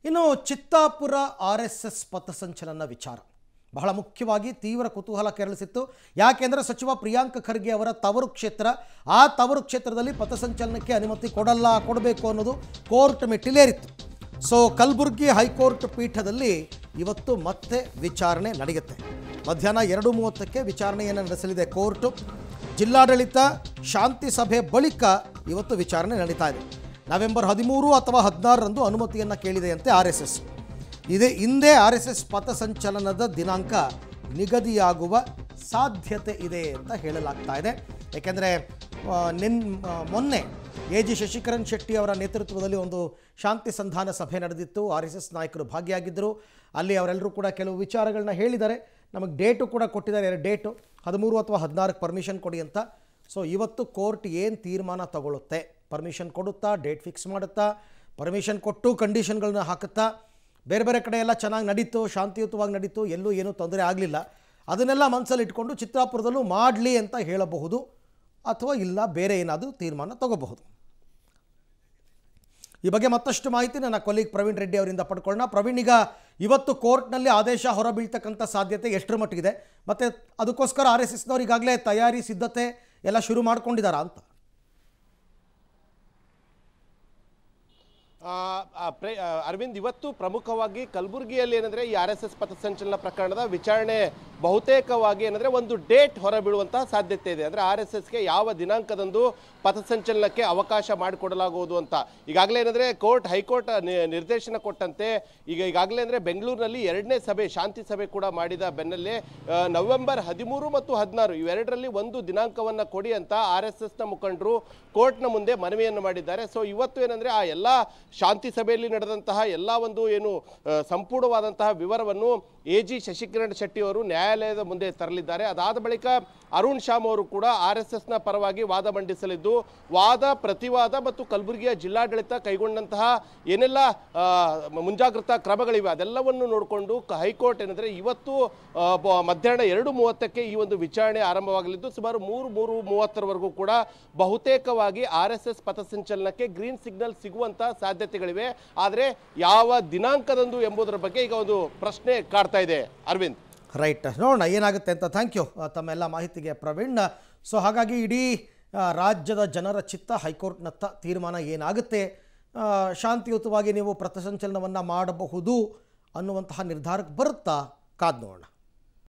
ಇನ್ನು ಚಿತ್ತಾಪುರ RSS ಪಥಸಂಚಲನ ವಿಚಾರ ಬಹಳ ಮುಖ್ಯವಾಗಿ ತೀವ್ರ ಕುತೂಹಲ ಕೆರಳಿಸಿತ್ತು. ಯಾಕೆಂದರೆ ಸಚಿವ ಪ್ರಿಯಾಂಕ್ ಖರ್ಗೆ ಅವರ ತವರು ಕ್ಷೇತ್ರ, ಆ ತವರು ಕ್ಷೇತ್ರದಲ್ಲಿ ಪಥಸಂಚಲನಕ್ಕೆ ಅನುಮತಿ ಕೊಡಬೇಕು ಅನ್ನೋದು ಕೋರ್ಟ್ ಮೆಟ್ಟಿಲೇರಿತ್ತು. ಸೊ ಕಲಬುರಗಿ ಹೈಕೋರ್ಟ್ ಪೀಠದಲ್ಲಿ ಇವತ್ತು ಮತ್ತೆ ವಿಚಾರಣೆ ನಡೆಯುತ್ತೆ. ಮಧ್ಯಾಹ್ನ 2:30ಕ್ಕೆ ವಿಚಾರಣೆಯನ್ನು ನಡೆಸಲಿದೆ ಕೋರ್ಟು. ಜಿಲ್ಲಾಡಳಿತ ಶಾಂತಿ ಸಭೆ ಬಳಿಕ ಇವತ್ತು ವಿಚಾರಣೆ ನಡೀತಾ ಇದೆ. ನವೆಂಬರ್ 13 ಅಥವಾ 16ರಂದು ಅನುಮತಿಯನ್ನು ಕೇಳಿದೆಯಂತೆ RSS. ಇದೇ ಹಿಂದೆ RSS ಪಥಸಂಚಲನದ ದಿನಾಂಕ ನಿಗದಿಯಾಗುವ ಸಾಧ್ಯತೆ ಇದೆ ಅಂತ ಹೇಳಲಾಗ್ತಾ ಇದೆ. ಏಕೆಂದರೆ ಮೊನ್ನೆ AG ಶಶಿಕರಣ್ ಶೆಟ್ಟಿ ಅವರ ನೇತೃತ್ವದಲ್ಲಿ ಒಂದು ಶಾಂತಿ ಸಂಧಾನ ಸಭೆ ನಡೆದಿತ್ತು. RSS ನಾಯಕರು ಭಾಗಿಯಾಗಿದ್ದರು. ಅಲ್ಲಿ ಅವರೆಲ್ಲರೂ ಕೂಡ ಕೆಲವು ವಿಚಾರಗಳನ್ನ ಹೇಳಿದ್ದಾರೆ. ನಮಗೆ ಡೇಟು ಕೂಡ ಕೊಟ್ಟಿದ್ದಾರೆ, ಡೇಟು 13 ಅಥವಾ 16ಕ್ಕೆ ಪರ್ಮಿಷನ್ ಕೊಡಿ ಅಂತ. ಸೊ ಇವತ್ತು ಕೋರ್ಟ್ ಏನು ತೀರ್ಮಾನ ತಗೊಳ್ಳುತ್ತೆ, ಪರ್ಮಿಷನ್ ಕೊಡುತ್ತಾ, ಡೇಟ್ ಫಿಕ್ಸ್ ಮಾಡುತ್ತಾ, ಪರ್ಮಿಷನ್ ಕೊಟ್ಟು ಕಂಡೀಷನ್ಗಳನ್ನ ಹಾಕುತ್ತಾ, ಬೇರೆ ಬೇರೆ ಕಡೆ ಎಲ್ಲ ಚೆನ್ನಾಗಿ ನಡೀತು, ಶಾಂತಿಯುತವಾಗಿ ನಡೀತು, ಎಲ್ಲೂ ಏನೂ ತೊಂದರೆ ಆಗಲಿಲ್ಲ, ಅದನ್ನೆಲ್ಲ ಮನಸ್ಸಲ್ಲಿ ಇಟ್ಕೊಂಡು ಚಿತ್ತಾಪುರದಲ್ಲೂ ಮಾಡಲಿ ಅಂತ ಹೇಳಬಹುದು, ಅಥವಾ ಇಲ್ಲ ಬೇರೆ ಏನಾದರೂ ತೀರ್ಮಾನ ತಗೋಬಹುದು. ಈ ಬಗ್ಗೆ ಮತ್ತಷ್ಟು ಮಾಹಿತಿ ನನ್ನ ಕೊಲೀಗ್ ಪ್ರವೀಣ್ ರೆಡ್ಡಿ ಅವರಿಂದ ಪಡ್ಕೊಳ್ಳೋಣ. ಪ್ರವೀಣ್, ಈಗ ಇವತ್ತು ಕೋರ್ಟ್ನಲ್ಲಿ ಆದೇಶ ಹೊರಬೀಳ್ತಕ್ಕಂಥ ಸಾಧ್ಯತೆ ಎಷ್ಟರ ಮಟ್ಟಿಗಿದೆ, ಮತ್ತು ಅದಕ್ಕೋಸ್ಕರ RSSನವ್ರು ಈಗಾಗಲೇ ತಯಾರಿ ಸಿದ್ಧತೆ ಎಲ್ಲ ಶುರು ಮಾಡ್ಕೊಂಡಿದ್ದಾರಾ ಅಂತ? ಅರವಿಂದ್, ಇವತ್ತು ಪ್ರಮುಖವಾಗಿ ಕಲಬುರಗಿಯಲ್ಲಿ ಏನಂದ್ರೆ ಈ RSS ಪಥಸಂಚಲನ ಪ್ರಕರಣದ ವಿಚಾರಣೆ ಬಹುತೇಕವಾಗಿ ಏನಂದ್ರೆ ಒಂದು ಡೇಟ್ ಹೊರಬೀಳುವಂತಹ ಸಾಧ್ಯತೆ ಇದೆ. ಅಂದ್ರೆ RSSಗೆ ಯಾವ ದಿನಾಂಕದಂದು ಪಥಸಂಚಲನಕ್ಕೆ ಅವಕಾಶ ಮಾಡಿಕೊಡಲಾಗುವುದು ಅಂತ ಈಗಾಗಲೇ ಏನಂದ್ರೆ ಹೈಕೋರ್ಟ್ ನಿರ್ದೇಶನ ಕೊಟ್ಟಂತೆ ಈಗಾಗಲೇ ಅಂದ್ರೆ ಬೆಂಗಳೂರಿನಲ್ಲಿ 2ನೇ ಸಭೆ, ಶಾಂತಿ ಸಭೆ ಕೂಡ ಮಾಡಿದ ಬೆನ್ನಲ್ಲೇ ನವೆಂಬರ್ 13 ಮತ್ತು 16 ಇವೆರಡರಲ್ಲಿ ಒಂದು ದಿನಾಂಕವನ್ನ ಕೊಡಿ ಅಂತ RSSನ ಮುಖಂಡರು ಕೋರ್ಟ್ನ ಮುಂದೆ ಮನವಿಯನ್ನು ಮಾಡಿದ್ದಾರೆ. ಸೊ ಇವತ್ತು ಏನಂದ್ರೆ ಆ ಎಲ್ಲ ಶಾಂತಿ ಸಭೆಯಲ್ಲಿ ನಡೆದಂತಹ ಎಲ್ಲ ಒಂದು ಏನು ಸಂಪೂರ್ಣವಾದಂತಹ ವಿವರವನ್ನು AG ಶಶಿಕರಣ್ ಶೆಟ್ಟಿ ಅವರು ನ್ಯಾಯಾಲಯದ ಮುಂದೆ ತರಲಿದ್ದಾರೆ. ಅದಾದ ಬಳಿಕ ಅರುಣ್ ಶ್ಯಾಮ್ ಅವರು ಕೂಡ RSSನ ಪರವಾಗಿ ವಾದ ಮಂಡಿಸಲಿದ್ದು, ವಾದ ಪ್ರತಿವಾದ ಮತ್ತು ಕಲಬುರಗಿಯ ಜಿಲ್ಲಾಡಳಿತ ಕೈಗೊಂಡಂತಹ ಏನೆಲ್ಲ ಮುಂಜಾಗ್ರತಾ ಕ್ರಮಗಳಿವೆ ಅದೆಲ್ಲವನ್ನು ನೋಡಿಕೊಂಡು ಹೈಕೋರ್ಟ್ ಏನಂದ್ರೆ ಇವತ್ತು ಮಧ್ಯಾಹ್ನ 2:30ಕ್ಕೆ ಈ ಒಂದು ವಿಚಾರಣೆ ಆರಂಭವಾಗಲಿದ್ದು, ಸುಮಾರು 3:30ವರೆಗೂ ಕೂಡ ಬಹುತೇಕವಾಗಿ RSS ಪಥಸಂಚಲನಕ್ಕೆ ಗ್ರೀನ್ ಸಿಗ್ನಲ್ ಸಿಗುವಂತ ಸಾಧ್ಯತೆಗಳಿವೆ. ಆದರೆ ಯಾವ ದಿನಾಂಕದಂದು ಎಂಬುದರ ಬಗ್ಗೆ ಈಗ ಒಂದು ಪ್ರಶ್ನೆ ಕಾಡ್ತಾ ಇದೆ. ಅರವಿಂದ್, ರೈಟ್, ನೋಡೋಣ ಏನಾಗುತ್ತೆ ಅಂತ. ಥ್ಯಾಂಕ್ ಯು ತಮ್ಮೆಲ್ಲ ಮಾಹಿತಿಗೆ ಪ್ರವೀಣ್. ಸೊ ಹಾಗಾಗಿ ಇಡೀ ರಾಜ್ಯದ ಜನರ ಚಿತ್ತ ಹೈಕೋರ್ಟ್ನತ್ತ ತೀರ್ಮಾನ ಏನಾಗುತ್ತೆ, ಶಾಂತಿಯುತವಾಗಿ ನೀವು ಪಥಸಂಚಲನವನ್ನು ಮಾಡಬಹುದು ಅನ್ನುವಂತಹ ನಿರ್ಧಾರಕ್ಕೆ ಬರುತ್ತಾ ಕಾದು ನೋಡೋಣ.